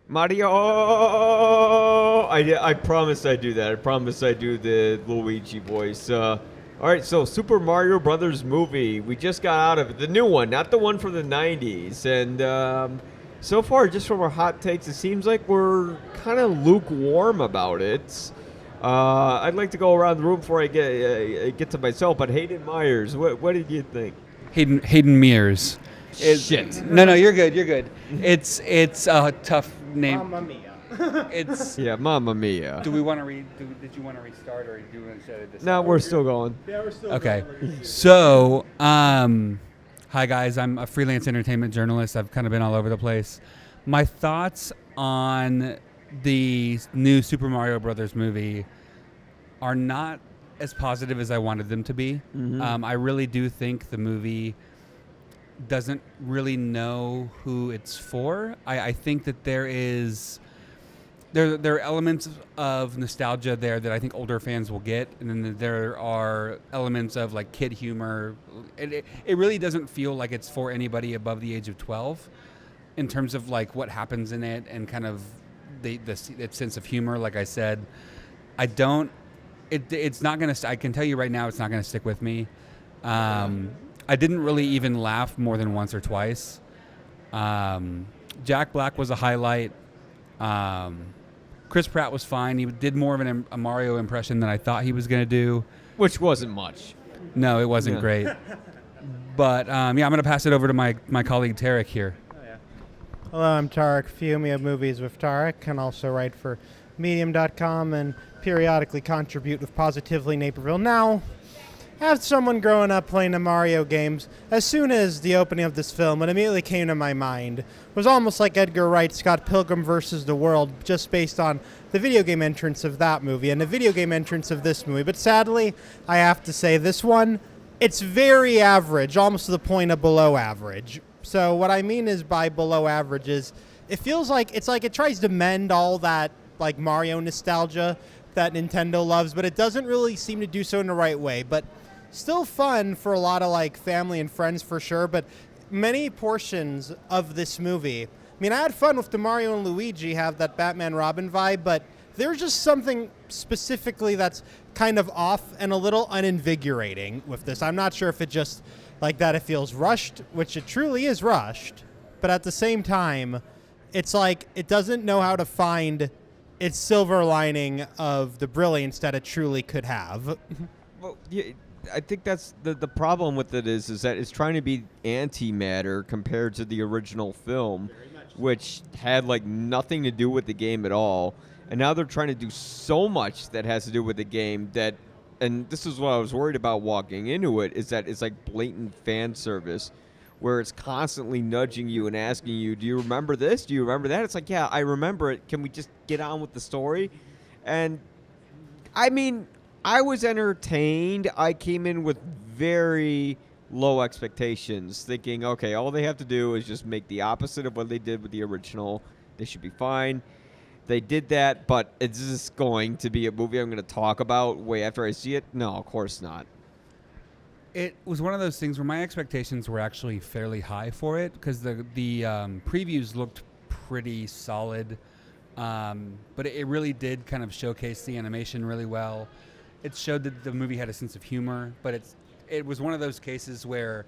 Mario. I promise I do that. I promise I do the Luigi voice. All right, so Super Mario Brothers movie. We just got out of it. The new one, not the one from the 90s. And so far, just from our hot takes, it seems like we're kind of lukewarm about it. I'd like to go around the room before I get to myself. But Hayden Myers, what did you think? Hayden Mears. Shit. No, you're good. You're good. It's a tough name. Mamma mia. It's. Yeah, Mamma Mia. Do we want to read? Did you want to restart, or do you want to this? No, we're still going. Yeah, we're still Okay. going. So, hi guys. I'm a freelance entertainment journalist. I've kind of been all over the place. My thoughts on the new Super Mario Brothers movie are not as positive as I wanted them to be. I really do think the movie doesn't really know who it's for. I think that there are elements of nostalgia there that I think older fans will get, and then there are elements of like kid humor. It really doesn't feel like it's for anybody above the age of 12 in terms of like what happens in it and kind of the sense of humor. Like I said, it's not gonna. I can tell you right now, it's not gonna stick with me. I didn't really even laugh more than once or twice. Jack Black was a highlight. Chris Pratt was fine. He did more of a Mario impression than I thought he was going to do. Which wasn't much. No, it wasn't great. But, I'm going to pass it over to my colleague Tarek here. Hello, I'm Tarek Fiumi of Movies with Tarek, and also write for Medium.com and periodically contribute with Positively Naperville. Now, as someone growing up playing the Mario games, as soon as the opening of this film, what immediately came to my mind was almost like Edgar Wright's Scott Pilgrim vs. the World, just based on the video game entrance of that movie and the video game entrance of this movie. But sadly, I have to say this one, it's very average, almost to the point of below average. So what I mean is by below average is it feels like it tries to mend all that like Mario nostalgia that Nintendo loves, but it doesn't really seem to do so in the right way. But still fun for a lot of like family and friends for sure, but many portions of this movie, I mean, I had fun with the Mario and Luigi have that Batman Robin vibe, but there's just something specifically that's kind of off and a little uninvigorating with this. I'm not sure if it just like that it feels rushed, which it truly is rushed, but at the same time, it's like it doesn't know how to find its silver lining of the brilliance that it truly could have. Well, yeah, I think that's the problem with it is that it's trying to be antimatter compared to the original film, which had like nothing to do with the game at all. And now they're trying to do so much that has to do with the game that, and this is what I was worried about walking into it, is that it's like blatant fan service where it's constantly nudging you and asking you, do you remember this? Do you remember that? It's like, yeah, I remember it. Can we just get on with the story? And I mean, I was entertained. I came in with very low expectations, thinking, okay, all they have to do is just make the opposite of what they did with the original. They should be fine. They did that, but is this going to be a movie I'm going to talk about way after I see it? No, of course not. It was one of those things where my expectations were actually fairly high for it because the previews looked pretty solid, but it really did kind of showcase the animation really well. It showed that the movie had a sense of humor, but it was one of those cases where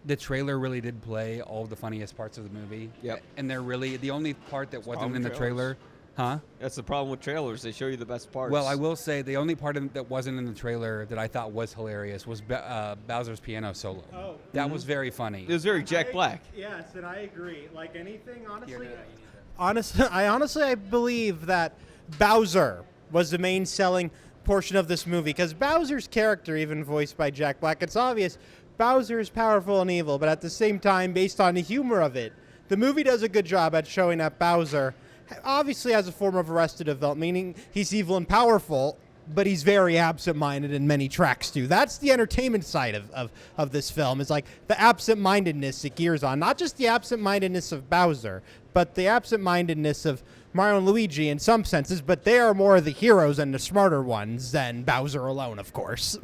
the trailer really did play all of the funniest parts of the movie. Yep. And they're really the only part that wasn't in the trailers. trailer. Huh? That's the problem with trailers. They show you the best parts. Well, I will say the only part that wasn't in the trailer that I thought was hilarious was Bowser's piano solo. Oh. That was very funny. It was very Jack Black. Yes, and I agree. Like anything, honestly, I believe that Bowser was the main selling portion of this movie because Bowser's character, even voiced by Jack Black, it's obvious Bowser is powerful and evil, but at the same time, based on the humor of it, the movie does a good job at showing that Bowser obviously has a form of Arrested Development, meaning he's evil and powerful, but he's very absent-minded in many tracks too. That's the entertainment side of this film, is like the absent-mindedness it gears on. Not just the absent-mindedness of Bowser, but the absent-mindedness of Mario and Luigi in some senses, but they are more the heroes and the smarter ones than Bowser alone, of course.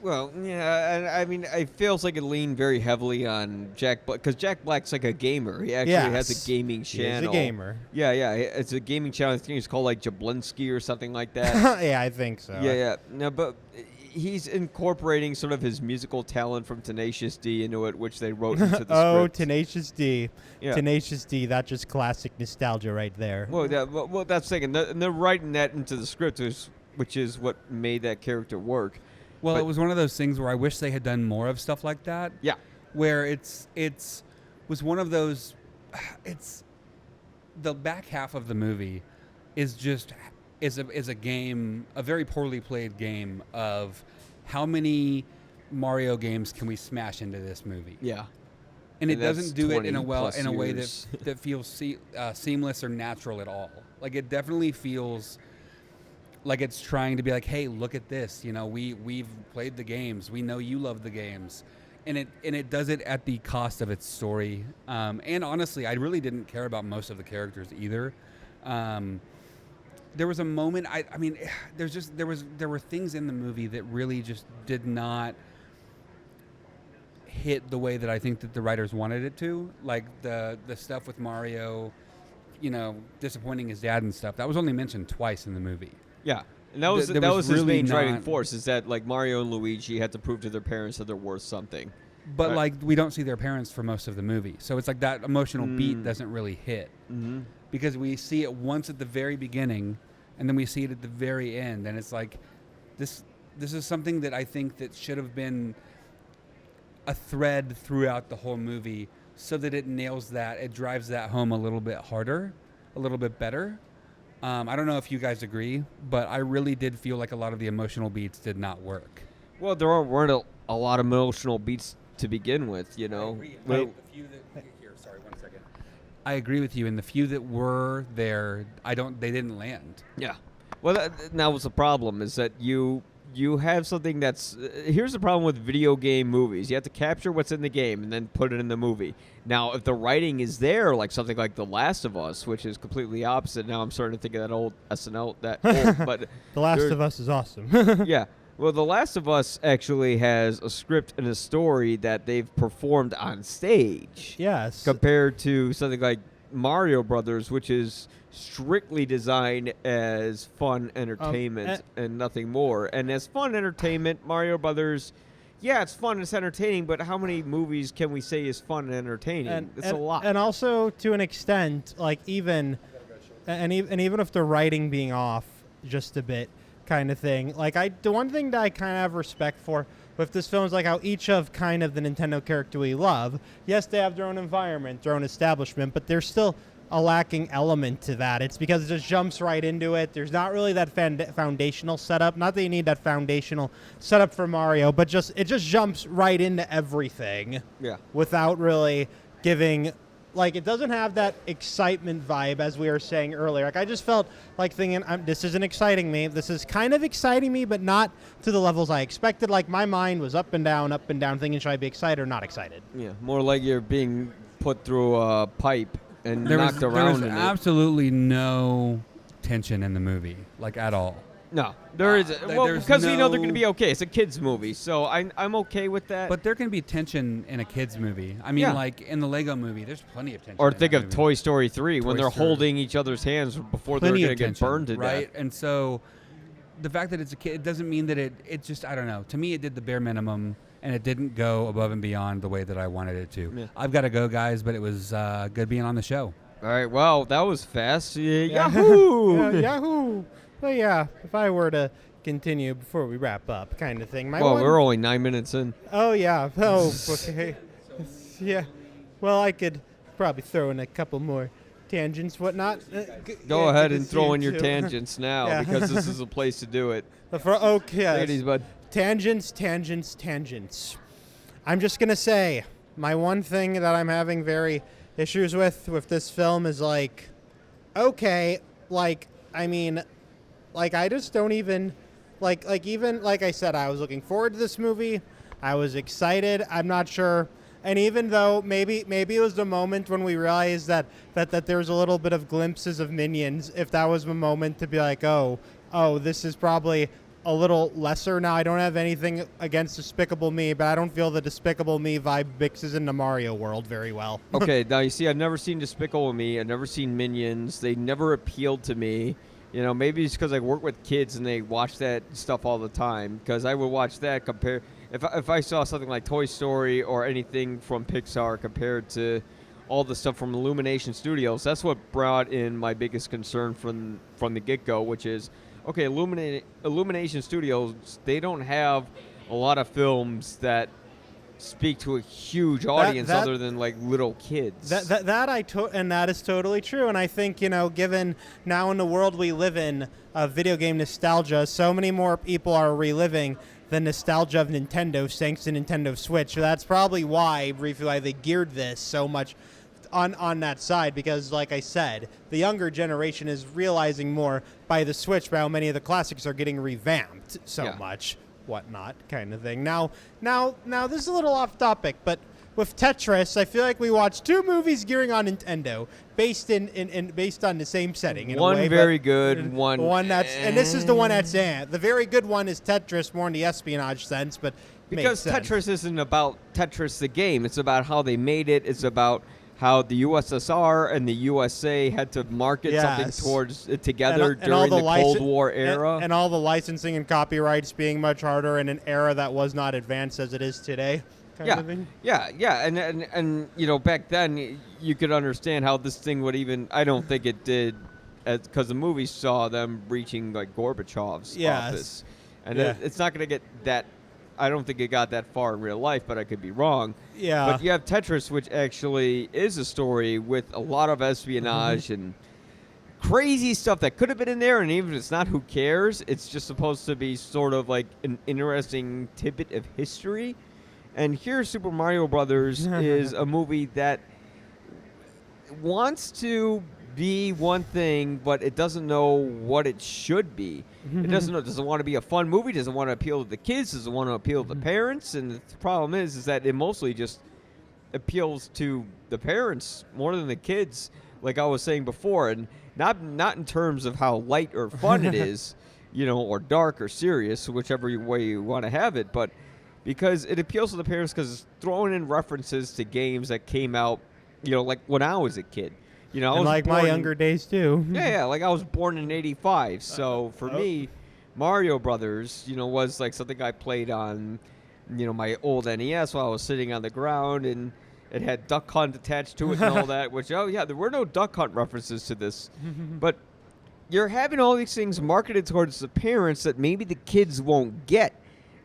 Well, yeah, and I mean, it feels like it leaned very heavily on Jack Black, because Jack Black's like a gamer. He actually has Yes. a gaming He is channel. a gamer. Yeah, it's a gaming channel. I think it's called like Jablinski or something like that. Yeah, I think so. Yeah. No, but he's incorporating sort of his musical talent from Tenacious D into it, which they wrote into the Oh, script. Tenacious D. Yeah. Tenacious D, that's just classic nostalgia right there. Well, that's the thing. And they're writing that into the script, which is what made that character work. Well, But- it was one of those things where I wish they had done more of stuff like that. Yeah. Where it's was one of those. It's the back half of the movie is a game, a very poorly played game of how many Mario games can we smash into this movie. Yeah. And it And that's doesn't do it in 20 plus a way years. that feels seamless or natural at all. Like it definitely feels like it's trying to be like, hey, look at this. You know, we've played the games. We know you love the games, and it does it at the cost of its story. And honestly, I really didn't care about most of the characters either. There was a moment. I mean, there were things in the movie that really just did not hit the way that I think that the writers wanted it to, like the stuff with Mario, you know, disappointing his dad and stuff. That was only mentioned twice in the movie. Yeah. And that was There that was was his really main driving not- force, is that like Mario and Luigi had to prove to their parents that they're worth something. But Right. like we don't see their parents for most of the movie, so it's like that emotional beat doesn't really hit Mm-hmm. because we see it once at the very beginning, and then we see it at the very end, and it's like this is something that I think that should have been a thread throughout the whole movie, so that it nails that, it drives that home a little bit harder, a little bit better. I don't know if you guys agree, but I really did feel like a lot of the emotional beats did not work. Well, there weren't a lot of emotional beats to begin with, you know. Well, I agree with you. And the few that were there, they didn't land. yeah. Well, that was the problem, is that you have something that's here's the problem with video game movies. You have to capture what's in the game and then put it in the movie. Now, if the writing is there, like something like The Last of Us, which is completely opposite. Now I'm starting to think of that old SNL, that old, but The Last there- of Us is awesome. yeah. Well, The Last of Us actually has a script and a story that they've performed on stage. Yes. Compared to something like Mario Brothers, which is strictly designed as fun entertainment and nothing more. And as fun entertainment, Mario Brothers, yeah, it's fun, it's entertaining, but how many movies can we say is fun and entertaining? It's a lot. And also, to an extent, like even if the writing being off just a bit, kind of thing. Like the one thing that I kind of have respect for with this film is like how each of kind of the Nintendo character we love, yes, they have their own environment, their own establishment, but there's still a lacking element to that. It's because it just jumps right into it. There's not really that foundational setup. Not that you need that foundational setup for Mario, but it just jumps right into everything. Yeah. Without really giving, like, it doesn't have that excitement vibe as we were saying earlier. Like, I just felt like thinking, this isn't exciting me. This is kind of exciting me, but not to the levels I expected. Like, my mind was up and down, thinking, should I be excited or not excited? Yeah, more like you're being put through a pipe and There knocked was around in it. absolutely no tension in the movie, like at all. No, there is. Well, there's because we know they're no- going to be okay. It's a kids movie, so I'm okay with that. But there can be tension in a kids movie. I mean, Yeah. like in the Lego movie, there's plenty of tension. or in think that of movie. Toy Story 3 when Toy they're Story. holding each other's hands before Plenty they're of going to get tension, burned to right? death. And so the fact that it's a kid, it doesn't mean that it just, I don't know. To me, it did the bare minimum, and it didn't go above and beyond the way that I wanted it to. Yeah. I've got to go, guys, but it was good being on the show. All right, well, that was fast. Yahoo! Yeah, Yahoo! Well, yeah, if I were to continue before we wrap up, kind of thing. Well, we're only 9 minutes in. Oh, yeah. Oh, okay. Yeah. Well, I could probably throw in a couple more tangents, whatnot. Go Yeah, ahead good and to throw see in you your too. tangents now Yeah. because this is a place to do it. Okay. Ladies, bud. Tangents. I'm just going to say, my one thing that I'm having very issues with this film is like, okay, like, I mean, like, I just don't even, even like I said, I was looking forward to this movie. I was excited. I'm not sure. And even though maybe it was the moment when we realized that there was a little bit of glimpses of Minions, if that was the moment to be like, oh, this is probably a little lesser. Now, I don't have anything against Despicable Me, but I don't feel the Despicable Me vibe mixes into Mario World very well. Okay, now you see, I've never seen Despicable Me. I've never seen Minions. They never appealed to me. You know, maybe it's because I work with kids and they watch that stuff all the time. Because I would watch that compare if I saw something like Toy Story or anything from Pixar compared to all the stuff from Illumination Studios. That's what brought in my biggest concern from the get-go, which is, okay, Illumination Studios, they don't have a lot of films that speak to a huge audience other than like little kids. And that is totally true. And I think, given now in the world we live in, video game nostalgia, so many more people are reliving the nostalgia of Nintendo thanks to Nintendo Switch. So that's probably why, briefly, why they geared this so much on that side, because like I said, the younger generation is realizing more by the Switch by how many of the classics are getting revamped so much, whatnot, kind of thing. Now this is a little off topic, but with Tetris, I feel like we watched two movies gearing on Nintendo based on the same setting. In one a way, very good, one that's, and this is the one that's the very good one is Tetris, more in the espionage sense, but because Tetris isn't about Tetris the game, it's about how they made it. It's about how the USSR and the USA had to market something towards it together during the Cold War era. And all the licensing and copyrights being much harder in an era that was not advanced as it is today. Yeah. And back then, you could understand how this thing would even, I don't think it did, because the movie saw them reaching like Gorbachev's office. And it's not going to get that, I don't think it got that far in real life, but I could be wrong. Yeah. But you have Tetris, which actually is a story with a lot of espionage and crazy stuff that could have been in there, and even if it's not, who cares? It's just supposed to be sort of like an interesting tidbit of history. And here, Super Mario Brothers is a movie that wants to be one thing, but it doesn't know what it should be. It doesn't want to be a fun movie, doesn't want to appeal to the kids, doesn't want to appeal to the parents. And the problem is that it mostly just appeals to the parents more than the kids, like I was saying before. And not in terms of how light or fun it is, or dark or serious, whichever way you want to have it, but because it appeals to the parents because it's throwing in references to games that came out, like when I was a kid. I was like born my younger days too. Yeah, like I was born in '85, so for me, Mario Brothers, was like something I played on, my old NES while I was sitting on the ground, and it had Duck Hunt attached to it and all that. Which there were no Duck Hunt references to this, but you're having all these things marketed towards the parents that maybe the kids won't get,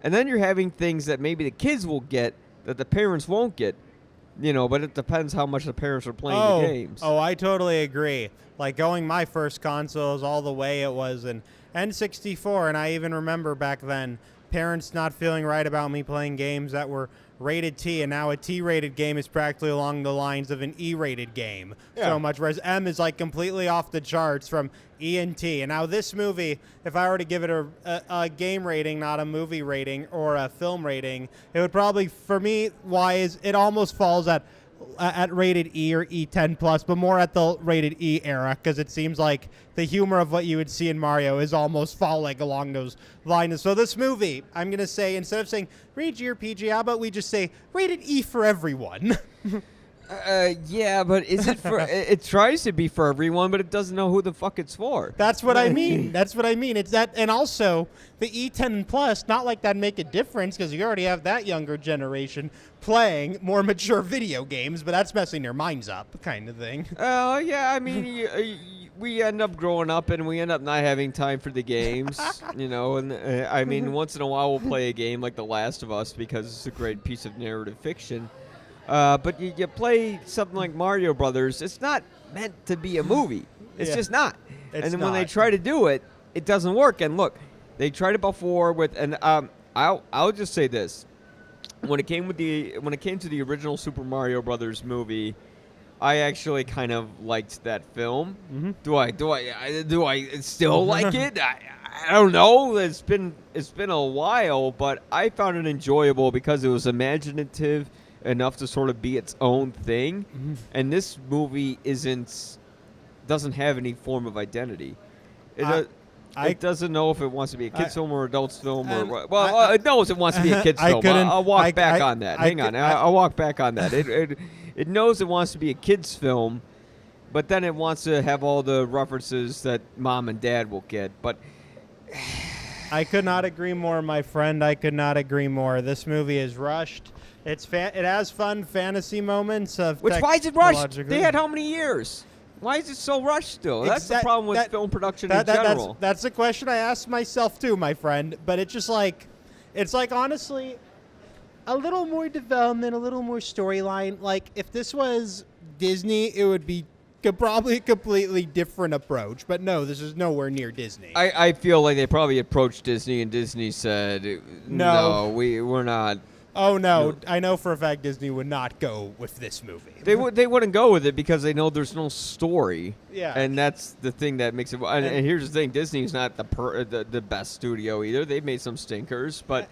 and then you're having things that maybe the kids will get that the parents won't get. But it depends how much the parents are playing the games. Oh, I totally agree. Like going my first consoles all the way, it was an N64, and I even remember back then parents not feeling right about me playing games that were rated T, and now a T-rated game is practically along the lines of an E-rated game. So much, whereas M is like completely off the charts from E and T. And now this movie, if I were to give it a game rating, not a movie rating or a film rating, it would probably, for me, it almost falls at rated E or E10 plus, but more at the rated E era, because it seems like the humor of what you would see in Mario is almost falling along those lines. So this movie, I'm going to say, instead of saying rated G or PG, how about we just say rated E for everyone? Yeah, but is it for? It tries to be for everyone, but it doesn't know who the fuck it's for. That's what I mean. It's that, and also the E10 plus. Not like that make a difference because you already have that younger generation playing more mature video games, but that's messing their minds up, kind of thing. Oh yeah, I mean, we end up growing up and we end up not having time for the games, And I mean, once in a while we'll play a game like The Last of Us because it's a great piece of narrative fiction. But you play something like Mario Brothers, it's not meant to be a movie. It's just not. And then when they try to do it, it doesn't work. And look, they tried it before with, and I'll just say this: when it came to the original Super Mario Brothers movie, I actually kind of liked that film. Mm-hmm. Do I still like it? I don't know. It's been a while, but I found it enjoyable because it was imaginative. enough to sort of be its own thing. Mm-hmm. And this movie doesn't have any form of identity. It doesn't know if it wants to be a kids film or adults film or what. Well, it knows it wants to be a kids film. I'll walk back on that. Hang on, I'll walk back on that. It knows it wants to be a kids film, but then it wants to have all the references that mom and dad will get. But I could not agree more, my friend. I could not agree more. This movie is rushed. It has fun fantasy moments of why is it rushed? technological- They had how many years? Why is it so rushed still? That's the problem with film production in general. That's the question I asked myself too, my friend. But it's just it's like honestly, a little more development, a little more storyline. Like if this was Disney, it would be probably a completely different approach. But no, this is nowhere near Disney. I feel like they probably approached Disney and Disney said, no, we're not. Oh no, I know for a fact Disney would not go with this movie. They wouldn't go with it because they know there's no story. Yeah. And that's the thing that makes it. And here's the thing: Disney's not the best studio either. They've made some stinkers, but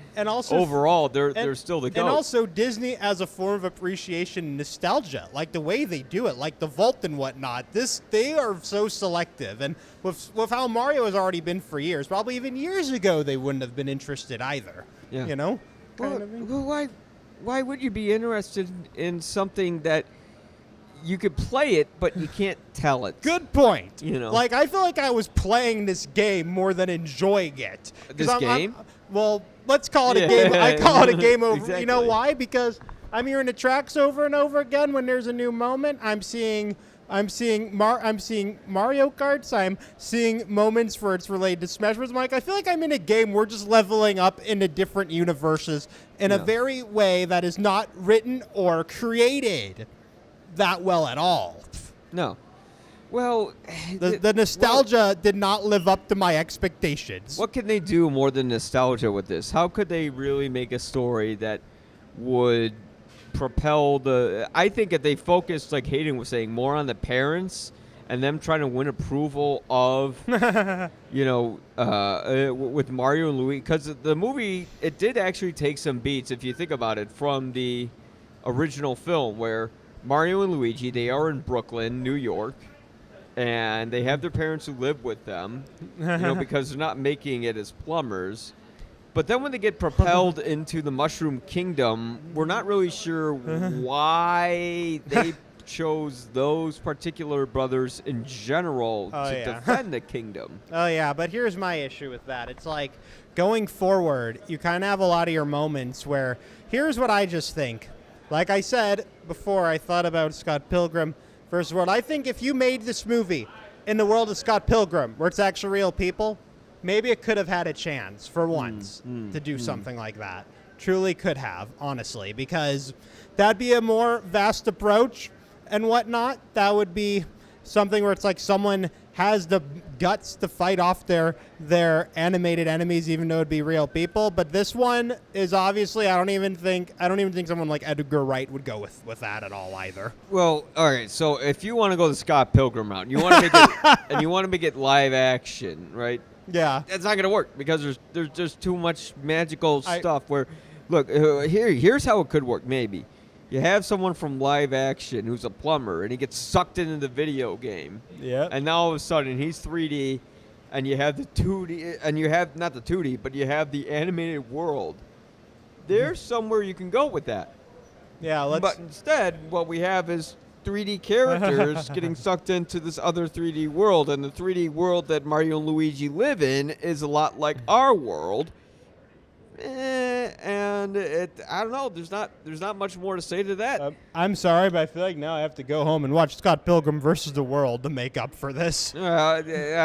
overall, they're still the GOAT. And also, Disney as a form of appreciation and nostalgia, like the way they do it, like the vault and whatnot. They are so selective, and with how Mario has already been for years, probably even years ago, they wouldn't have been interested either. Yeah. You know. Well, why would you be interested in something that you could play it, but you can't tell it? Good point. You know, like I feel like I was playing this game more than enjoying it. This game? Well, let's call it a game. I call it a game over. Exactly. You know why? Because I'm hearing the tracks over and over again. When there's a new moment, I'm seeing Mario Karts. I'm seeing moments where it's related to Smash Bros. Mike, I feel like I'm in a game. We're just leveling up into different universes in a very way that is not written or created that well at all. No. Well, the nostalgia did not live up to my expectations. What can they do more than nostalgia with this? How could they really make a story that would propel I think if they focused, like Hayden was saying, more on the parents and them trying to win approval of, with Mario and Luigi, because the movie, it did actually take some beats, if you think about it, from the original film where Mario and Luigi, they are in Brooklyn, New York, and they have their parents who live with them, because they're not making it as plumbers. But then when they get propelled into the Mushroom Kingdom, we're not really sure why they chose those particular brothers in general to defend the kingdom. Oh, yeah, but here's my issue with that. It's like, going forward, you kind of have a lot of your moments where, here's what I just think. Like I said before, I thought about Scott Pilgrim versus World. I think if you made this movie in the world of Scott Pilgrim, where it's actually real people, maybe it could have had a chance for once to do something like that. Truly could have, honestly, because that'd be a more vast approach and whatnot. That would be something where it's like someone has the guts to fight off their animated enemies, even though it'd be real people. But this one is obviously, I don't even think someone like Edgar Wright would go with that at all either. Well, all right. So if you want to go the Scott Pilgrim route, and you want to make it, and you want to make it live action, right? Yeah, it's not going to work because there's just too much magical stuff. Where, look, here's how it could work. Maybe you have someone from live action who's a plumber, and he gets sucked into the video game. Yeah. And now all of a sudden he's 3D, and you have the 2D, and you have not the 2D, but you have the animated world. There's somewhere you can go with that. Yeah. But instead, what we have is 3D characters getting sucked into this other 3D world, and the 3D world that Mario and Luigi live in is a lot like our world. And I don't know. There's not much more to say to that. I'm sorry, but I feel like now I have to go home and watch Scott Pilgrim versus the World to make up for this. A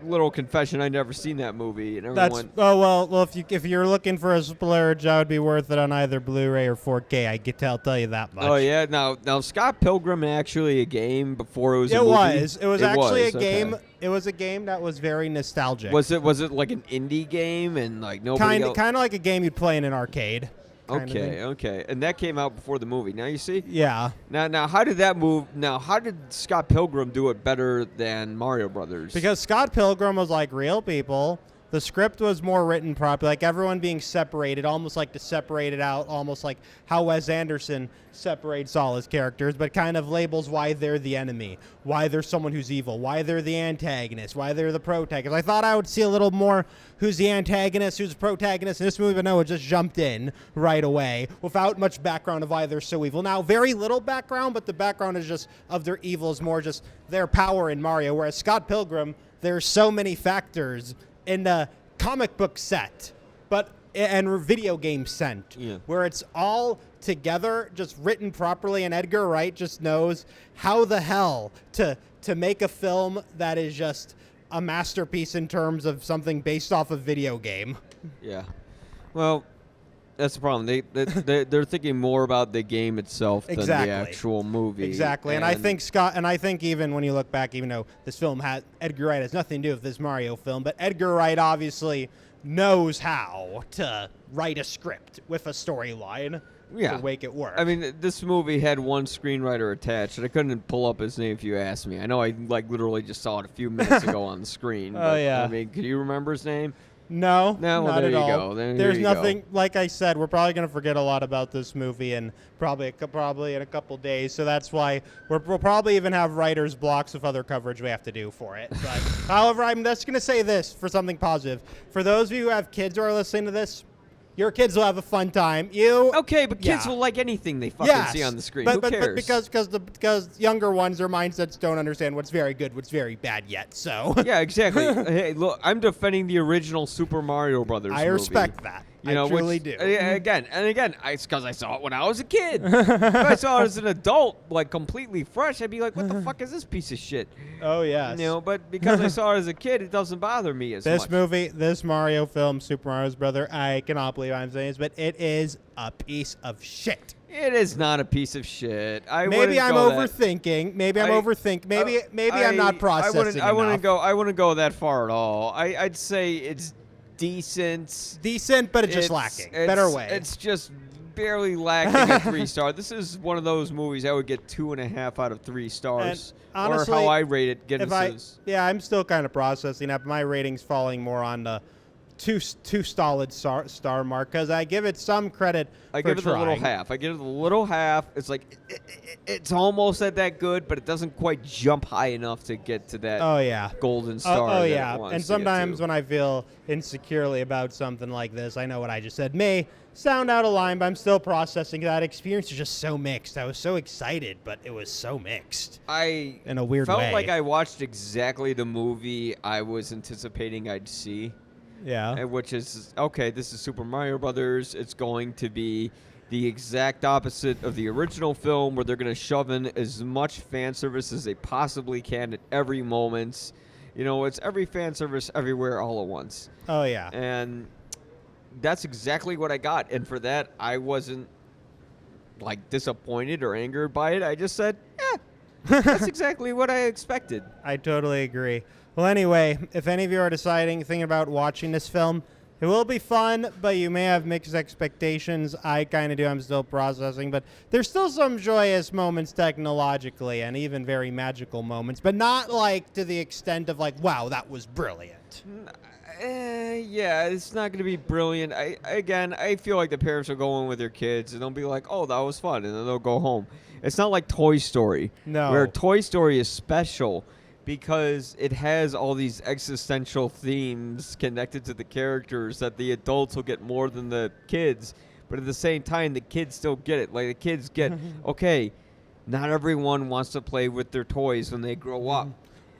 little confession: I never seen that movie, and everyone. Well. If you're looking for a splurge, that would be worth it on either Blu-ray or 4K. I'll tell you that much. Oh yeah. Now Scott Pilgrim actually a game before it was. It a movie? was. It was actually a game. Okay. It was a game that was very nostalgic. Was it like an indie game and like nobody kind of like a game you'd play in an arcade. Okay. And that came out before the movie. Now you see? Yeah. Now how did that move? Now how did Scott Pilgrim do it better than Mario Brothers? Because Scott Pilgrim was like real people The script was more written properly, like everyone being separated, almost like to separate it out, almost like how Wes Anderson separates all his characters, but kind of labels why they're the enemy, why they're someone who's evil, why they're the antagonist, why they're the protagonist. I thought I would see a little more who's the antagonist, who's the protagonist in this movie, but no, it just jumped in right away without much background of why they're so evil. Now, very little background, but the background is just of their evil is more just their power in Mario, whereas Scott Pilgrim, there's so many factors in the comic book set, and video game set, where it's all together, just written properly, and Edgar Wright just knows how the hell to make a film that is just a masterpiece in terms of something based off a video game. Yeah. Well, that's the problem. They're thinking more about the game itself than the actual movie. Exactly. And I think even when you look back, even though this film had Edgar Wright has nothing to do with this Mario film, but Edgar Wright obviously knows how to write a script with a storyline to make it work. I mean, this movie had one screenwriter attached, and I couldn't pull up his name if you asked me. I know I literally just saw it a few minutes ago on the screen. Oh, yeah. I mean, can you remember his name? No, well, not there at you all. go. There's nothing, like I said, we're probably going to forget a lot about this movie and probably in a couple days. So that's why we'll probably even have writer's blocks of other coverage we have to do for it. But however, I'm just going to say this for something positive. For those of you who have kids who are listening to this, your kids will have a fun time. Okay, but kids will like anything they fucking see on the screen. Who cares? But because younger ones, their mindsets don't understand what's very good, what's very bad yet. So yeah, exactly. Hey, look, I'm defending the original Super Mario Brothers movie. I respect that. I truly do. Again, it's because I saw it when I was a kid. If I saw it as an adult, completely fresh, I'd be like, what the fuck is this piece of shit? Oh, yes. But because I saw it as a kid, it doesn't bother me as much. This Mario film, Super Mario's Brother, I cannot believe I'm saying this, but it is a piece of shit. It is not a piece of shit. Maybe I'm overthinking. Maybe I'm not processing I wouldn't go that far at all. I'd say it's decent, but it's just lacking. Better way. It's just barely lacking a 3 star. This is one of those movies I would get 2.5 out of 3 stars. And honestly, or how I rate it. I'm still kind of processing that. My rating's falling more on the two solid star mark because I give it some credit. I give it a little half. It's like it's almost at that good, but it doesn't quite jump high enough to get to that golden star. And sometimes when I feel insecurely about something like this, I know what I just said may sound out of line, but I'm still processing that experience. Is just so mixed. I was so excited, but it was so mixed. In a weird way. Felt like I watched exactly the movie I was anticipating I'd see. Yeah. Which is, okay, this is Super Mario Brothers. It's going to be the exact opposite of the original film where they're going to shove in as much fan service as they possibly can at every moment. It's every fan service everywhere all at once. Oh, yeah. And that's exactly what I got. And for that, I wasn't, disappointed or angered by it. I just said, that's exactly what I expected. I totally agree. Well, anyway, if any of you are thinking about watching this film, it will be fun, but you may have mixed expectations. I kind of do. I'm still processing, but there's still some joyous moments technologically and even very magical moments, but not to the extent of wow, that was brilliant. Yeah, it's not going to be brilliant. I feel like the parents will go in with their kids and they'll be like, oh, that was fun, and then they'll go home. It's not like Toy Story. No. Where Toy Story is special because it has all these existential themes connected to the characters that the adults will get more than the kids. But at the same time, the kids still get it. The kids get, okay, not everyone wants to play with their toys when they grow up.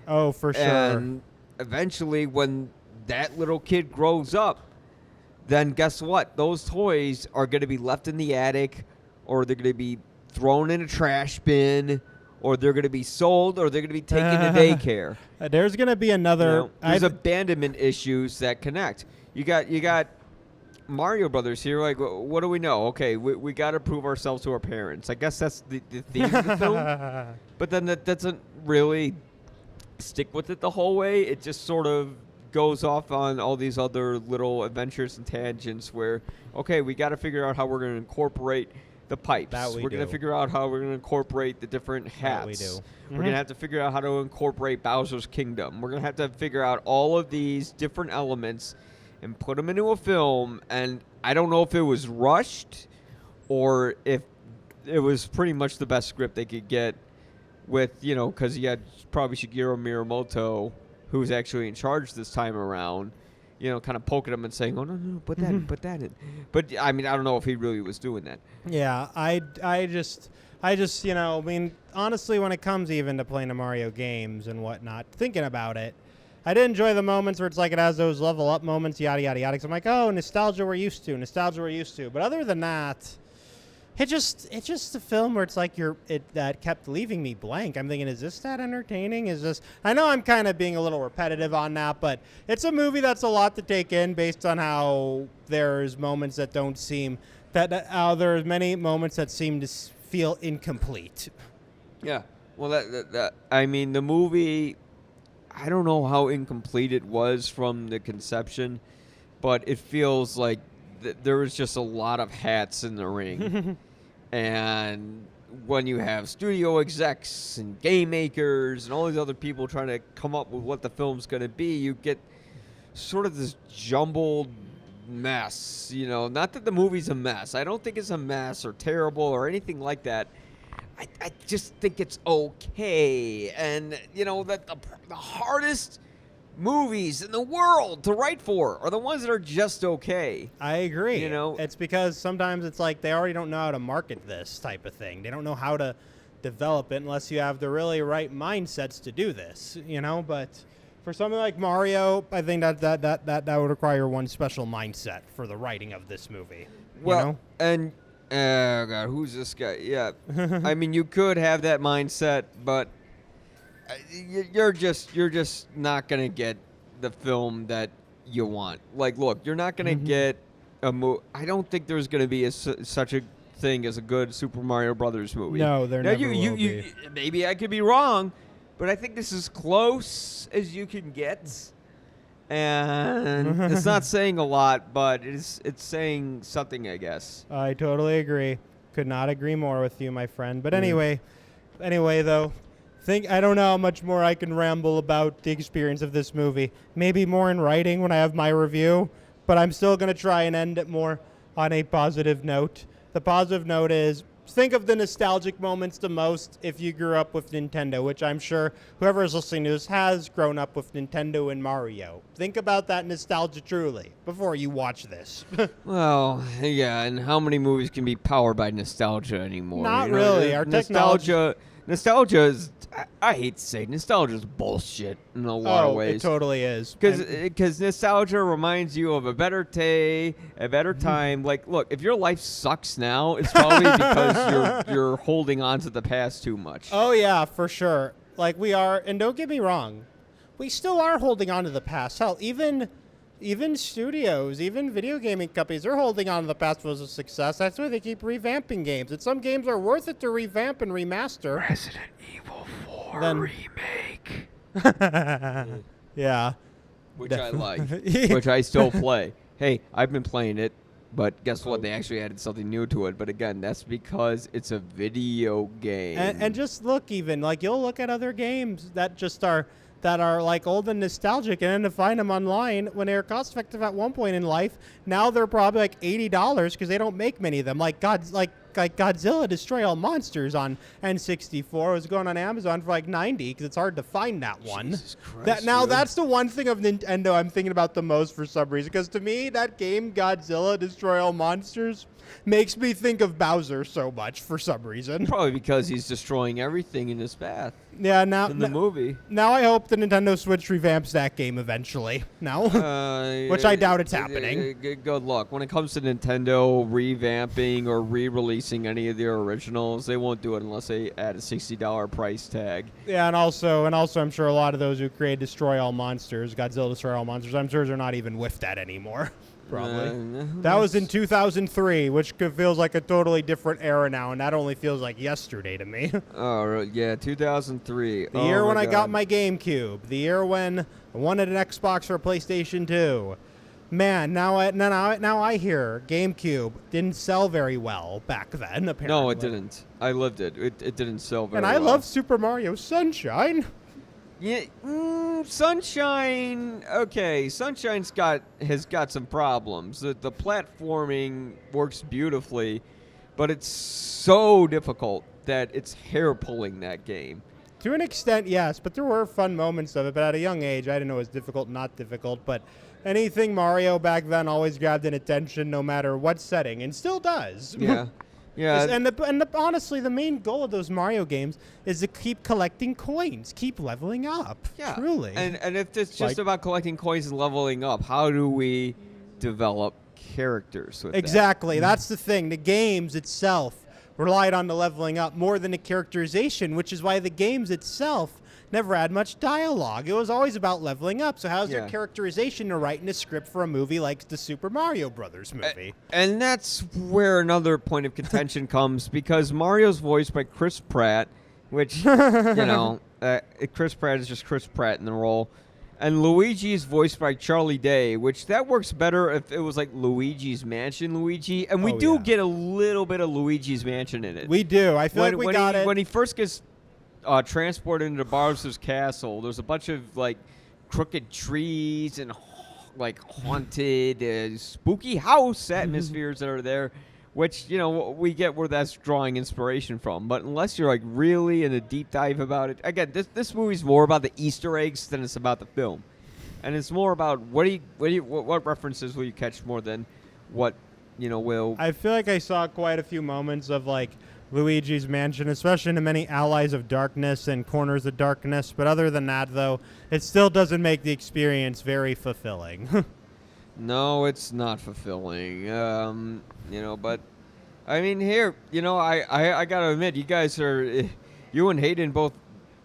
Oh, for sure. And eventually, when that little kid grows up, then guess what? Those toys are going to be left in the attic, or they're going to be thrown in a trash bin, or they're going to be sold, or they're going to be taken to daycare. There's going to be another. There's abandonment issues that connect. You got Mario Brothers here. What do we know? Okay, we got to prove ourselves to our parents. I guess that's the theme of the film. But then that doesn't really stick with it the whole way. It just sort of goes off on all these other little adventures and tangents where, okay, we got to figure out how we're going to incorporate the pipes. That we We're going to do. figure out how we're going to incorporate the different hats. That we do. We're going to have to figure out how to incorporate Bowser's Kingdom. We're going to have to figure out all of these different elements and put them into a film. And I don't know if it was rushed or if it was pretty much the best script they could get with, because you had probably Shigeru Miyamoto, who's actually in charge this time around, kind of poking him and saying, oh, no, put that in, put that in. But, I mean, I don't know if he really was doing that. Yeah, I just, honestly, when it comes even to playing the Mario games and whatnot, thinking about it, I did enjoy the moments where it's like it has those level up moments, yada, yada, yada. 'Cause I'm like, oh, nostalgia we're used to. But other than that, it's just a film where it's like that kept leaving me blank. I'm thinking, is this that entertaining? I know I'm kind of being a little repetitive on that, but it's a movie that's a lot to take in based on how there's moments that don't seem, there's many moments that seem to feel incomplete. Yeah. Well, I mean, the movie, I don't know how incomplete it was from the conception, but it feels like there was just a lot of hats in the ring. And when you have studio execs and game makers and all these other people trying to come up with what the film's going to be, you get sort of this jumbled mess. Not that the movie's a mess. I don't think it's a mess or terrible or anything like that. I just think it's okay. And, that the hardest movies in the world to write for are the ones that are just okay. I agree. It's because sometimes it's like they already don't know how to market this type of thing. They don't know how to develop it unless you have the really right mindsets to do this, but for something like Mario, I think that would require one special mindset for the writing of this movie. Well, and oh God, who's this guy? Yeah. I mean, you could have that mindset, but you're just not gonna get the film that you want. Like, look, you're not gonna get a movie. I don't think there's gonna be such a thing as a good Super Mario Brothers movie. No, there never will be. Maybe I could be wrong, but I think this is close as you can get. And it's not saying a lot, but it's saying something, I guess. I totally agree. Could not agree more with you, my friend. But anyway, though. I don't know how much more I can ramble about the experience of this movie. Maybe more in writing when I have my review, but I'm still going to try and end it more on a positive note. The positive note is, think of the nostalgic moments the most if you grew up with Nintendo, which I'm sure whoever is listening to this has grown up with Nintendo and Mario. Think about that nostalgia truly before you watch this. Well, yeah, and how many movies can be powered by nostalgia anymore? Not really. Our Nostalgia is, I hate to say, nostalgia is bullshit in a lot of ways. It totally is. Because nostalgia reminds you of a better day, a better time. Like, look, if your life sucks now, it's probably because you're holding on to the past too much. Oh, yeah, for sure. Like, we are, and don't get me wrong, we still are holding on to the past. Hell, even studios, even video gaming companies, they're holding on to the past was a success. That's why they keep revamping games. And some games are worth it to revamp and remaster. Resident Evil 4 remake. Yeah. Which I like. Which I still play. Hey, I've been playing it, but guess what? They actually added something new to it. But again, that's because it's a video game. And just look even. Like, you'll look at other games that just are like old and nostalgic, and then to find them online when they were cost effective at one point in life, now they're probably like $80 because they don't make many of them. Like Godzilla Destroy All Monsters on N64 was going on Amazon for like $90 because it's hard to find that one. Jesus Christ, That's the one thing of Nintendo I'm thinking about the most for some reason, because to me that game Godzilla Destroy All Monsters makes me think of Bowser so much for some reason. Probably because he's destroying everything in his path. Yeah, in the movie. Now I hope the Nintendo Switch revamps that game eventually. No, which I doubt it's happening. Good luck. When it comes to Nintendo revamping or re-releasing any of their originals, they won't do it unless they add a $60 price tag. Yeah, and also, I'm sure a lot of those who create Destroy All Monsters, Godzilla Destroy All Monsters, I'm sure they're not even with that anymore. Probably. That was in 2003, which feels like a totally different era now, and that only feels like yesterday to me. Oh, yeah, 2003. The year when I got my GameCube. The year when I wanted an Xbox or a PlayStation 2. Man, now I hear GameCube didn't sell very well back then. Apparently, No, it didn't. I lived it. It didn't sell very And well. I love Super Mario Sunshine. Yeah, Sunshine. Okay, has got some problems. The platforming works beautifully, but it's so difficult that it's hair pulling that game. To an extent, yes, but there were fun moments of it. But at a young age, I didn't know it was difficult, not difficult. But anything Mario back then always grabbed an attention, no matter what setting, and still does. Yeah, yeah. And honestly, the main goal of those Mario games is to keep collecting coins, keep leveling up. Yeah, Truly. And if it's just Like- about collecting coins and leveling up, how do we develop characters with Exactly. That's the thing. The games itself relied on the leveling up more than the characterization, which is why the games itself never had much dialogue. It was always about leveling up. So how's Yeah. their characterization to write in a script for a movie like the Super Mario Brothers movie? And that's where another point of contention comes, because Mario's voiced by Chris Pratt, which, Chris Pratt is just Chris Pratt in the role. And Luigi's voiced by Charlie Day, which that works better if it was like Luigi's Mansion Luigi. And we Oh, do yeah. get a little bit of Luigi's Mansion in it. We do. I feel like we got it. When he first gets transported into Bowser's castle, there's a bunch of like crooked trees and like haunted, spooky house atmospheres that are there, which we get where that's drawing inspiration from. But unless you're like really in a deep dive about it, again, this movie's more about the Easter eggs than it's about the film, and it's more about what references will you catch more than what will. I feel like I saw quite a few moments of like Luigi's Mansion, especially in the many Allies of Darkness and Corners of Darkness. But other than that, though, it still doesn't make the experience very fulfilling. No, it's not fulfilling. But I mean, here, I gotta admit, you guys you and Hayden both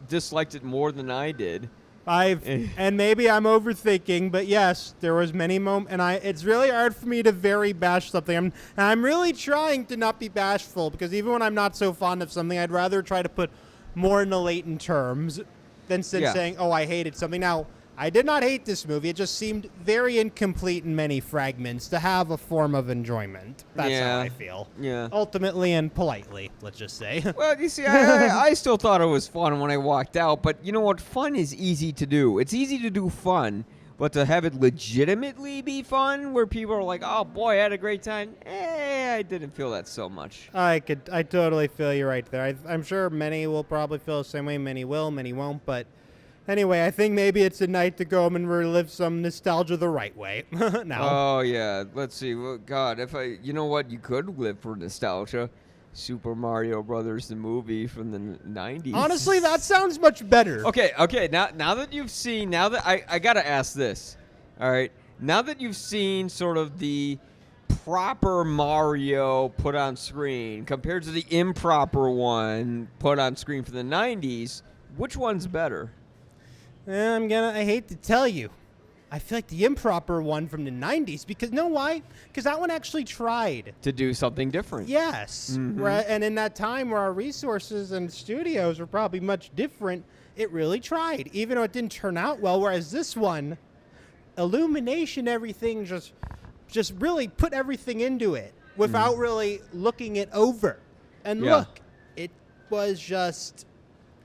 disliked it more than I did. And maybe I'm overthinking, but yes, there was many moments, and it's really hard for me to very bash something. I'm really trying to not be bashful, because even when I'm not so fond of something, I'd rather try to put more in the latent terms than saying, oh, I hated something. Now, I did not hate this movie. It just seemed very incomplete in many fragments to have a form of enjoyment. That's how I feel. Yeah. Ultimately and politely, let's just say. Well, you see, I still thought it was fun when I walked out, but you know what? Fun is easy to do. It's easy to do fun, but to have it legitimately be fun, where people are like, "Oh boy, I had a great time," I didn't feel that so much. I totally feel you right there. I'm sure many will probably feel the same way. Many will, many won't, but. Anyway, I think maybe it's a night to go home and relive some nostalgia the right way. Now. Oh, yeah. Let's see. Well, God, you know what? You could live for nostalgia. Super Mario Brothers, the movie from the 90s. Honestly, that sounds much better. Okay. Now that you've seen, I got to ask this. All right. Now that you've seen sort of the proper Mario put on screen compared to the improper one put on screen for the 90s, which one's better? I hate to tell you. I feel like the improper one from the 90s, because, know why? Because that one actually tried. To do something different. Yes. Mm-hmm. And in that time where our resources and studios were probably much different, it really tried, even though it didn't turn out well. Whereas this one, Illumination, everything just really put everything into it without really looking it over. And look, it was just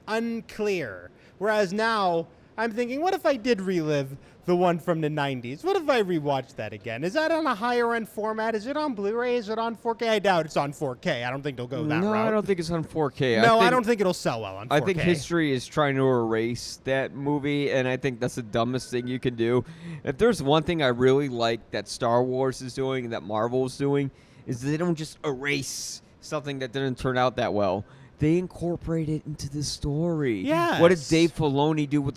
unclear. Whereas now, I'm thinking, what if I did relive the one from the 90s? What if I rewatched that again? Is that on a higher end format? Is it on Blu-ray? Is it on 4K? I doubt it's on 4K. I don't think they'll go that No, route. I don't think it's on 4K. No, I don't think it'll sell well on 4K. I think history is trying to erase that movie, and I think that's the dumbest thing you can do. If there's one thing I really like that Star Wars is doing and that Marvel is doing, is they don't just erase something that didn't turn out that well. They incorporate it into the story. Yes. What did Dave Filoni do with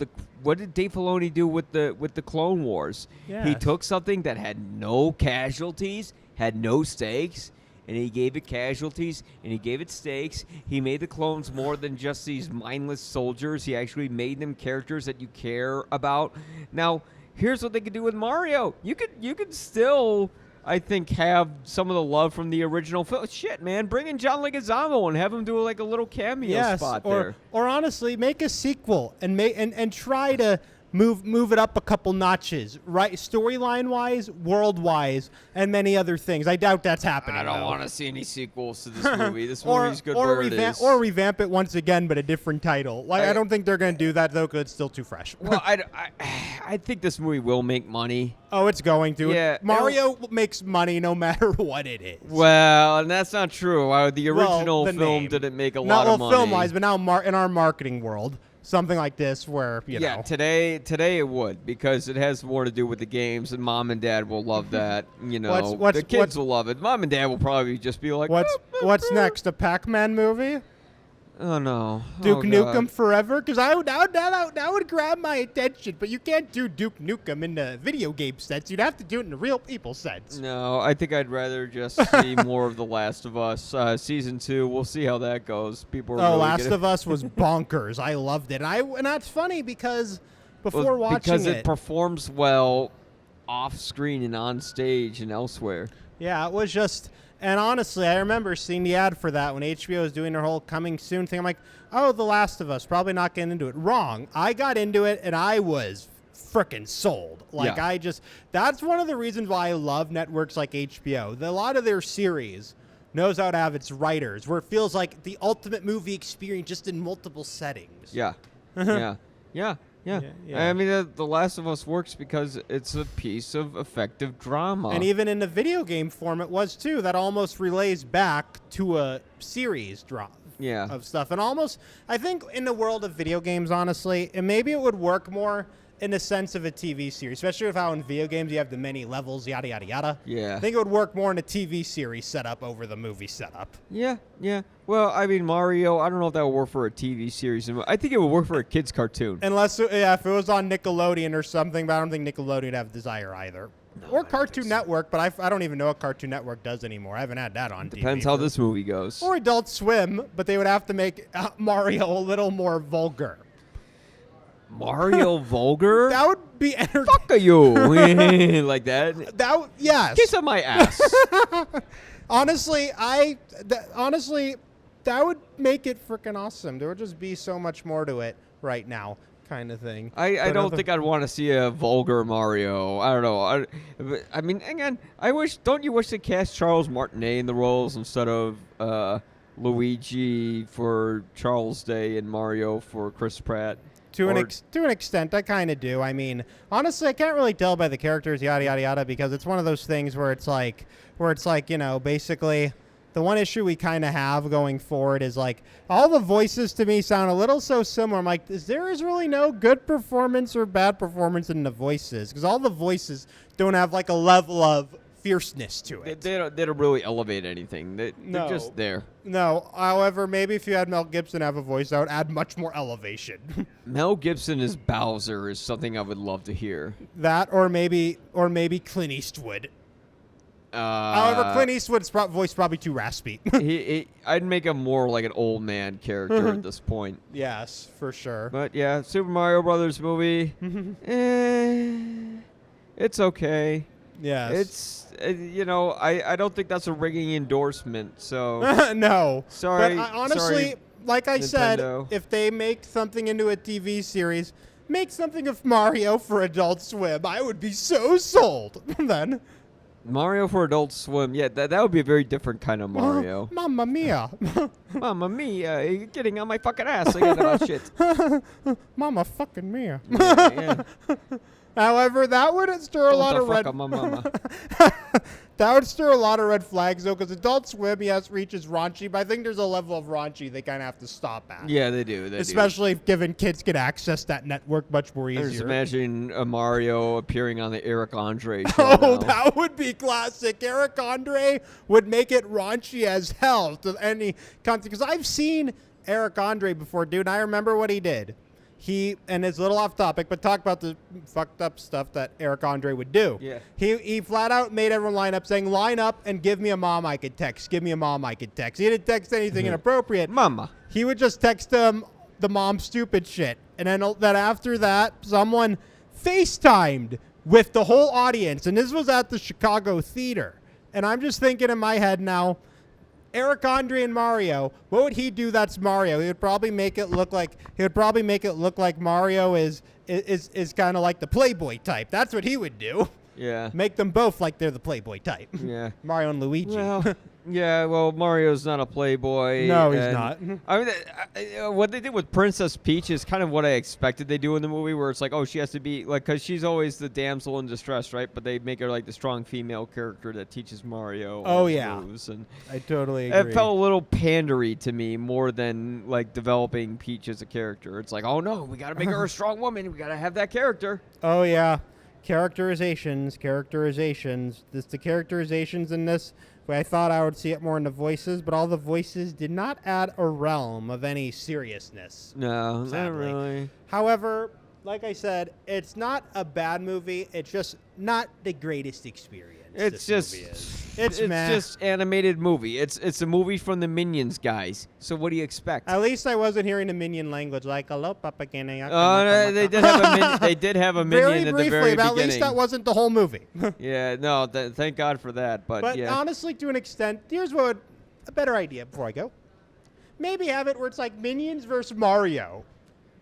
the Clone Wars? Yes. He took something that had no casualties, had no stakes, and he gave it casualties, and he gave it stakes. He made the clones more than just these mindless soldiers. He actually made them characters that you care about. Now, here's what they could do with Mario. You could still, I think, have some of the love from the original film. Shit, man, bring in John Leguizamo and have him do like a little cameo spot there. Or honestly, make a sequel and try to move it up a couple notches, right? Storyline wise, world wise, and many other things. I doubt that's happening. I don't though. want to see any sequels to this movie. This or movie's good or where it revamp is. or revamp it once again, but a different title. Like I don't think they're going to do that though, because it's still too fresh. Well, I think this movie will make money. Oh, it's going to. Yeah, Mario makes money no matter what it is. Well, and that's not true. The Well, original the film name. didn't make a Not lot of money. film-wise, but now in our marketing world, something like this where, you Yeah, know. today it would, because it has more to do with the games, and mom and dad will love that. You know, What's- the kids will love it. Mom and dad will probably just be like, What's next? A Pac-Man movie? oh no, Duke oh, Nukem God. Forever? Because that would grab my attention. But you can't do Duke Nukem in the video game sense. You'd have to do it in the real people sense. No, I think I'd rather just see more of The Last of Us. Season 2, we'll see how that goes. People are Oh, really Last gonna- of Us was bonkers. I loved it. And that's funny because before Well, watching because it, it performs well off screen and on stage and elsewhere. yeah, it was just. And honestly, I remember seeing the ad for that when HBO was doing their whole coming soon thing. I'm like, oh, The Last of Us, probably not getting into it. Wrong. I got into it and I was frickin' sold. Like, Yeah. that's one of the reasons why I love networks like HBO. A lot of their series knows how to have its writers, where it feels like the ultimate movie experience just in multiple settings. Yeah. Yeah. Yeah. Yeah. Yeah. I mean, The Last of Us works because it's a piece of effective drama. And even in the video game form, it was too. That almost relays back to a series drop Yeah. of stuff. And almost, I think in the world of video games, honestly, and maybe it would work more in the sense of a TV series, especially with how in video games you have the many levels, yada, yada, yada. Yeah. I think it would work more in a TV series setup over the movie setup. Yeah. Yeah. Well, I mean, Mario, I don't know if that would work for a TV series. I think it would work for a kid's cartoon. Unless, if it was on Nickelodeon or something, but I don't think Nickelodeon would have Desire either. Or Cartoon Network, but I don't even know what Cartoon Network does anymore. I haven't had that on TV. Depends how for- this movie goes. Or Adult Swim, but they would have to make Mario a little more vulgar. Mario vulgar? That would be entertaining. Fuck are you? Like that? Yes. Kiss on my ass. Honestly, that would make it freaking awesome. There would just be so much more to it right now, kind of thing. I But don't other- think I'd want to see a vulgar Mario. I don't know. I mean, again, don't you wish they cast Charles Martinet in the roles instead of Luigi for Charles Day and Mario for Chris Pratt? To an Or- extent, I kind of do. I mean, honestly, I can't really tell by the characters, yada yada yada, because it's one of those things where it's like, you know, basically, the one issue we kind of have going forward is like all the voices to me sound a little so similar. I'm like, there is really no good performance or bad performance in the voices, because all the voices don't have like a level of fierceness to it. They don't really elevate anything. They're No. just there. No, however, maybe if you had Mel Gibson have a voice, that would add much more elevation. Mel Gibson as Bowser is something I would love to hear. That or maybe Clint Eastwood. However, Clint Eastwood's voice is probably too raspy. I'd make him more like an old man character at this point. Yes, for sure. But yeah, Super Mario Brothers movie. It's okay. Yes. It's I don't think that's a ringing endorsement. So No. Sorry, But honestly, sorry, like I said, Nintendo. if they make something into a TV series, make something of Mario for Adult Swim. I would be so sold then. Mario for Adult Swim. Yeah, that would be a very different kind of Mario. Mamma mia. Mamma mia, you're getting on my fucking ass again about shit. Mama fucking mia. Yeah. However, that would stir a Don't lot the of fuck red. on my mama. That would stir a lot of red flags, though, because Adult Swim, yes, reaches raunchy, but I think there's a level of raunchy they kind of have to stop at. Yeah, they do. They do. Especially if given kids can access that network much more I just easier. imagine a Mario appearing on the Eric Andre show. Oh, now. that would be classic. Eric Andre would make it raunchy as hell to any content. Because I've seen Eric Andre before, dude, and I remember what he did. And it's a little off topic, but talk about the fucked up stuff that Eric Andre would do. Yeah. He flat out made everyone line up saying, line up and give me a mom I could text. Give me a mom I could text. He didn't text anything inappropriate. Mama. He would just text them the mom stupid shit. And then after that, someone FaceTimed with the whole audience. And this was at the Chicago Theater. And I'm just thinking in my head now, Eric Andre and Mario, what would he do that's Mario? He would probably make it look like Mario is is kind of like the Playboy type. That's what he would do. Yeah. Make them both like they're the Playboy type. Yeah. Mario and Luigi. Well, yeah, well, Mario's not a playboy. No, he's and- not. I mean, what they did with Princess Peach is kind of what I expected they do in the movie, where it's like, oh, she has to be, like, because she's always the damsel in distress, right? But they make her, like, the strong female character that teaches Mario Oh, all yeah. moves. And I totally agree. it felt a little pandery to me more than, like, developing Peach as a character. It's like, oh, no, we got to make her a strong woman. We got to have that character. Oh yeah, characterizations. The characterizations in this. I thought I would see it more in the voices, but all the voices did not add a realm of any seriousness. No, not Sadly. really. However, like I said, it's not a bad movie. It's just not the greatest experience. It's this just movie is. It's meh. just animated movie. It's a movie from the Minions guys. So what do you expect? At least I wasn't hearing the minion language like hello, Papa Kenny. No, they did have a they did have a very minion at briefly, the very but at beginning. least that wasn't the whole movie. Yeah, no, thank God for that. But, But yeah, honestly, to an extent, here's what a better idea before I go. Maybe have it where it's like Minions versus Mario.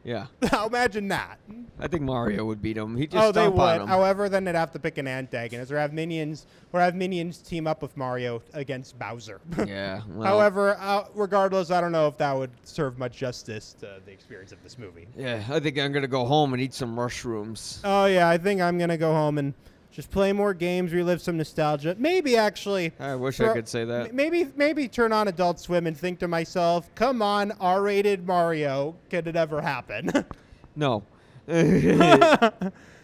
yeah. Now imagine that. I think Mario would beat him. He just Oh, they stomp on would. him. However, then they'd have to pick an antagonist or have Minions team up with Mario against Bowser. Yeah. Well, However, regardless, I don't know if that would serve much justice to the experience of this movie. yeah, I think I'm gonna go home and eat some mushrooms. Oh yeah, I think I'm gonna go home and just play more games, relive some nostalgia. Maybe actually. I wish I could say that. Maybe turn on Adult Swim and think to myself, "Come on, R-rated Mario, could it ever happen?" No.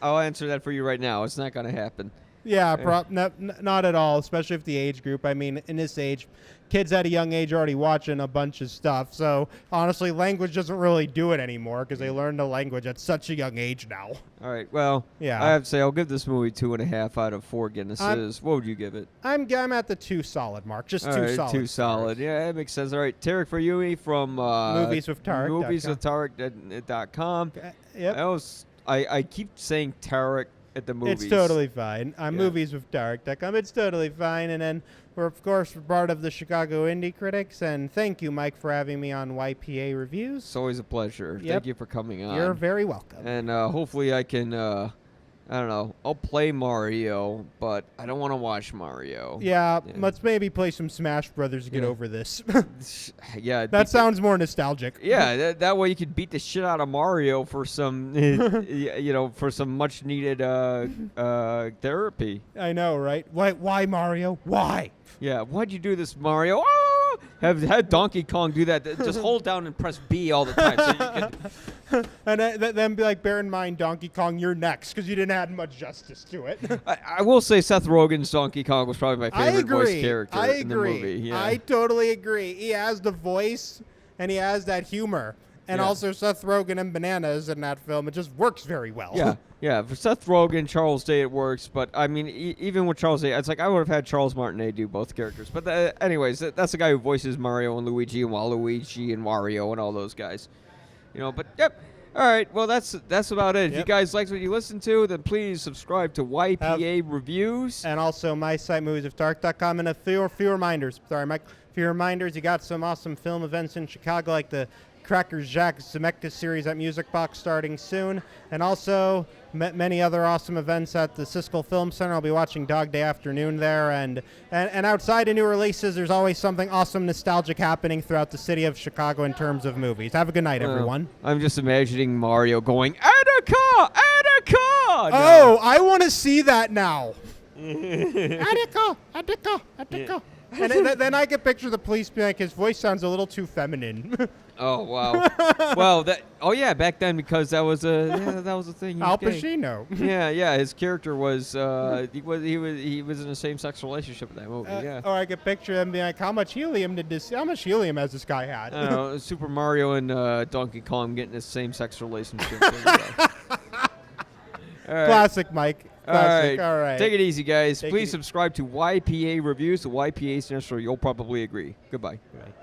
I'll answer that for you right now. It's not gonna happen. Yeah, not at all, especially if the age group. I mean, in this age, kids at a young age are already watching a bunch of stuff. So, honestly, language doesn't really do it anymore because they learn the language at such a young age now. All right. Well, Yeah. I have to say I'll give this movie 2.5 out of 4 Guinnesses. What would you give it? I'm at the 2 solid mark, just All 2 right, solid. 2 solid. stars. Yeah, that makes sense. All right, Tarek Fayumi from Movieswithtarek.com. movieswithtarek.com. Yep. I keep saying Tarek at the movies. It's totally fine. I'm Yeah. movieswithtarek.com. It's totally fine. And then we're, of course, part of the Chicago Indie Critics. And thank you, Mike, for having me on YPA Reviews. It's always a pleasure. Yep. Thank you for coming on. You're very welcome. And hopefully I can, I don't know, I'll play Mario, but I don't want to watch Mario. Yeah, Yeah. let's maybe play some Smash Brothers to get Yeah. over this. Yeah. That sounds more nostalgic. Yeah, that way you could beat the shit out of Mario for some, for some much needed therapy. I know, right? Why Mario? Why? Yeah, why'd you do this, Mario? Ah! Have Donkey Kong do that. Just hold down and press B all the time, so you can. And then be like, bear in mind, Donkey Kong, you're next, because you didn't add much justice to it. I will say Seth Rogen's Donkey Kong was probably my I favorite voice agree. character I in the agree. movie. Yeah. I totally agree. He has the voice, and he has that humor. And Yeah. also Seth Rogen and Bananas in that film. It just works very well. Yeah, yeah. For Seth Rogen, Charles Day, it works. But I mean, even with Charles Day, it's like I would have had Charles Martinet do both characters. But anyways, that's the guy who voices Mario and Luigi and Waluigi and Wario and all those guys. But yep. All right. Well, that's about it. If you Yep. guys liked what you listened to, then please subscribe to YPA Reviews. And also my site, moviesofdark.com. And a few reminders. Sorry, Mike. A few reminders. You got some awesome film events in Chicago, like the Cracker Jack Zemeckis series at Music Box starting soon. And also many other awesome events at the Siskel Film Center. I'll be watching Dog Day Afternoon there. And outside of new releases, there's always something awesome, nostalgic happening throughout the city of Chicago in terms of movies. Have a good night, everyone. I'm just imagining Mario going, Attica! Attica! Oh, I want to see that now. Attica, Attica, Attica. And then I can picture the police being like, his voice sounds a little too feminine. Oh wow! Well, back then because that was a thing. He was Al gay. Pacino. Yeah. His character was he was in a same-sex relationship in that movie. Yeah. Or I could picture them being like, how much helium has this guy had? I don't know, Super Mario and Donkey Kong getting a same-sex relationship. There you go. All right. Classic, Mike. Classic. All right. Take it easy, guys. Take Please it- subscribe to YPA Reviews. The YPA stands for You'll Probably Agree. Goodbye. Right.